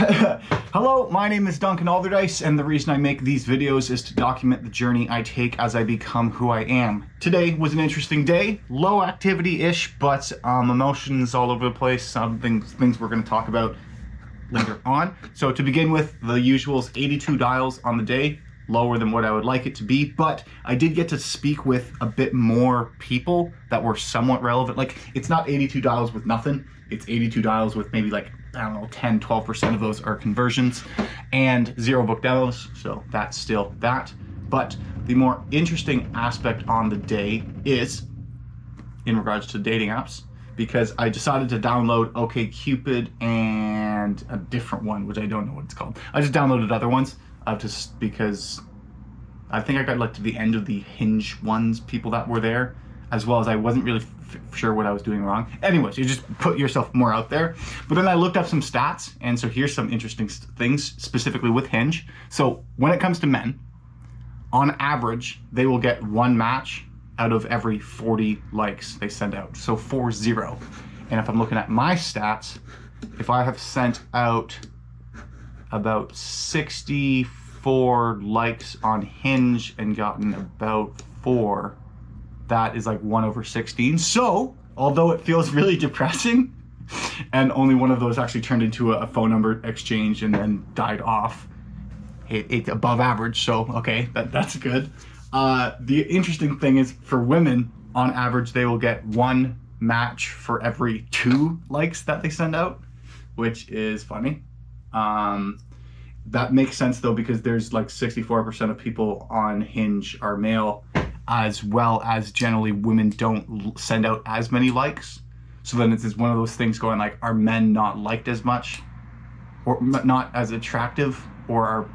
Hello, my name is Duncan Alderdice, and the reason I make these videos is to document the journey I take as I become who I am. Today was an interesting day, low activity-ish, but emotions all over the place, some things we're going to talk about later on. So to begin with, the usuals, 82 dials on the day, lower than what I would like it to be, but I did get to speak with a bit more people that were somewhat relevant. Like, it's not 82 dials with nothing, it's 82 dials with maybe like, I don't know, 10, 12% of those are conversions and 0 book demos, so that's still that. But the more interesting aspect on the day is in regards to dating apps, because I decided to download OkCupid and a different one, which I don't know what it's called. I just downloaded other ones just because I think I got like to the end of the Hinge ones, people that were there, as well as I wasn't really sure what I was doing wrong. Anyways, you just put yourself more out there. But then I looked up some stats, and so here's some interesting things specifically with Hinge. So when it comes to men, on average, they will get 1 match out of every 40 likes they send out. So 40. And if I'm looking at my stats, if I have sent out about 64 likes on Hinge and gotten about 4, that is like 1/16. So, although it feels really depressing, and only one of those actually turned into a phone number exchange and then died off, it's above average, so okay, that's good. The interesting thing is, for women, on average, they will get 1 match for every 2 likes that they send out, which is funny. That makes sense though, because there's like 64% of people on Hinge are male, as well as generally women don't send out as many likes. So then it's one of those things going like, are men not liked as much, or not as attractive, or are,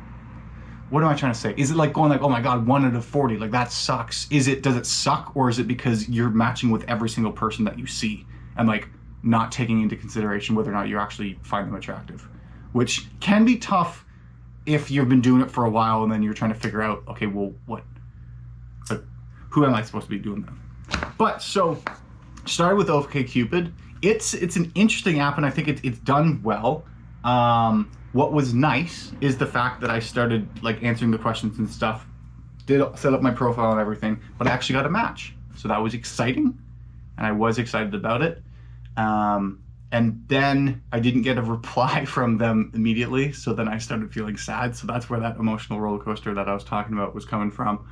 what am I trying to say? Is it like going like, oh my God, 1 out of 40, like that sucks. Does it suck, or is it because you're matching with every single person that you see and like not taking into consideration whether or not you actually find them attractive, which can be tough if you've been doing it for a while and then you're trying to figure out, okay, well, who am I supposed to be doing that? But so, started with OkCupid. It's an interesting app, and I think it's done well. What was nice is the fact that I started like answering the questions and stuff, did set up my profile and everything, but I actually got a match. So that was exciting, and I was excited about it. And then I didn't get a reply from them immediately, so then I started feeling sad. So that's where that emotional roller coaster that I was talking about was coming from.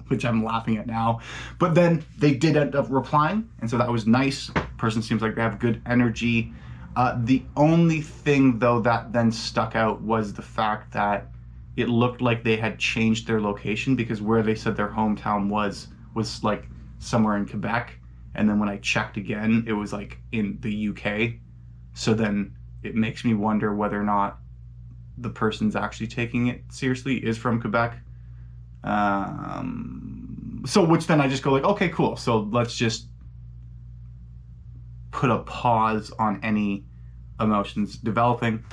Which I'm laughing at now. But then they did end up replying, and so that was nice. Person seems like they have good energy. The only thing though that then stuck out was the fact that it looked like they had changed their location, because where they said their hometown was like somewhere in Quebec, and then when I checked again, it was like in the UK. So then it makes me wonder whether or not the person's actually taking it seriously is from Quebec. So which then I just go like, okay, cool. So let's just put a pause on any emotions developing.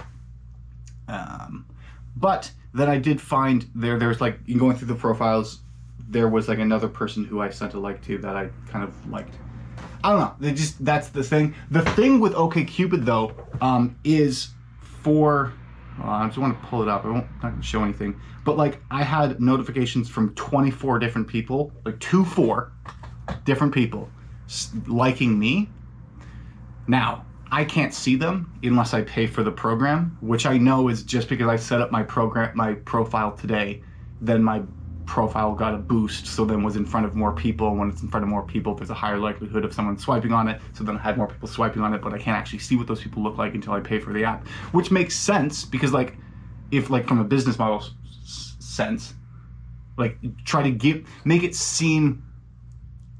But then I did find there's like, in going through the profiles, there was like another person who I sent a like to that I kind of liked. I don't know. That's the thing. The thing with OkCupid though, is for, I just want to pull it up. I won't not gonna show anything. But like, I had notifications from 24 different people, like 24 different people liking me. Now, I can't see them unless I pay for the program, which I know is just because I set up my profile today, then my profile got a boost, so then was in front of more people. When it's in front of more people, there's a higher likelihood of someone swiping on it, so then I had more people swiping on it, but I can't actually see what those people look like until I pay for the app, which makes sense, because like, if like from a business model sense, like try to make it seem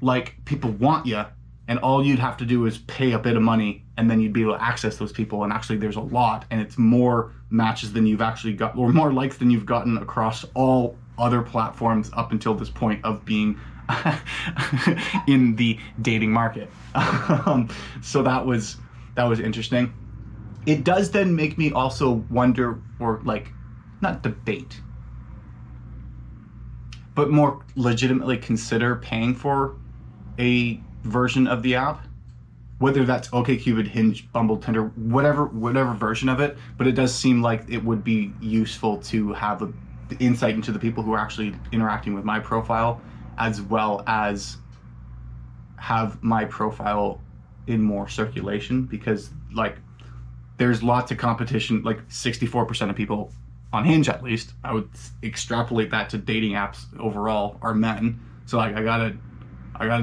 like people want you, and all you'd have to do is pay a bit of money, and then you'd be able to access those people, and actually there's a lot, and it's more matches than you've actually got, or more likes than you've gotten across all other platforms up until this point of being in the dating market. So that was interesting. It does then make me also wonder, or like, not debate, but more legitimately consider paying for a version of the app, whether that's OkCupid, Hinge, Bumble, Tinder, whatever version of it. But it does seem like it would be useful to have a insight into the people who are actually interacting with my profile, as well as have my profile in more circulation, because like there's lots of competition. Like 64% of people on Hinge, at least, I would extrapolate that to dating apps overall, are men. So like I gotta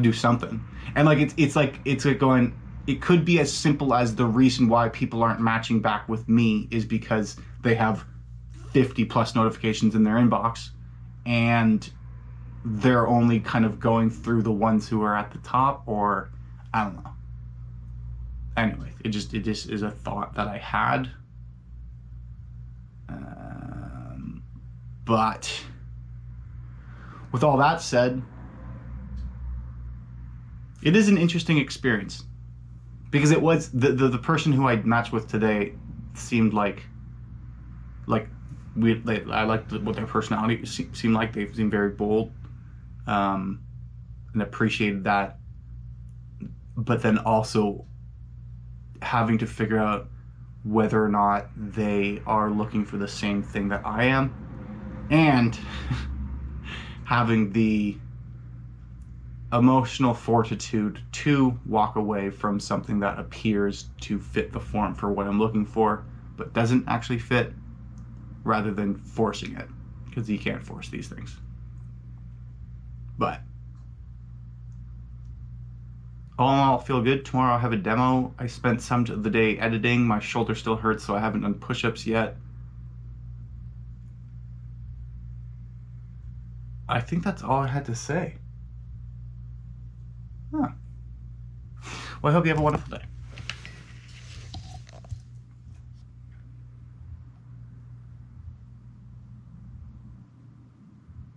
do something. And like it's like going, it could be as simple as the reason why people aren't matching back with me is because they have 50 plus notifications in their inbox, and they're only kind of going through the ones who are at the top, or I don't know. Anyway, it just is a thought that I had. But with all that said, it is an interesting experience, because it was the person who I matched with today seemed like I liked what their personality seemed like. They seemed very bold, and appreciated that. But then also having to figure out whether or not they are looking for the same thing that I am, and having the emotional fortitude to walk away from something that appears to fit the form for what I'm looking for, but doesn't actually fit, rather than forcing it, because you can't force these things. But all in all, feel good. Tomorrow I'll have a demo. I spent some of the day editing. My shoulder still hurts, so I haven't done push-ups yet. I think that's all I had to say. Huh. Well, I hope you have a wonderful day.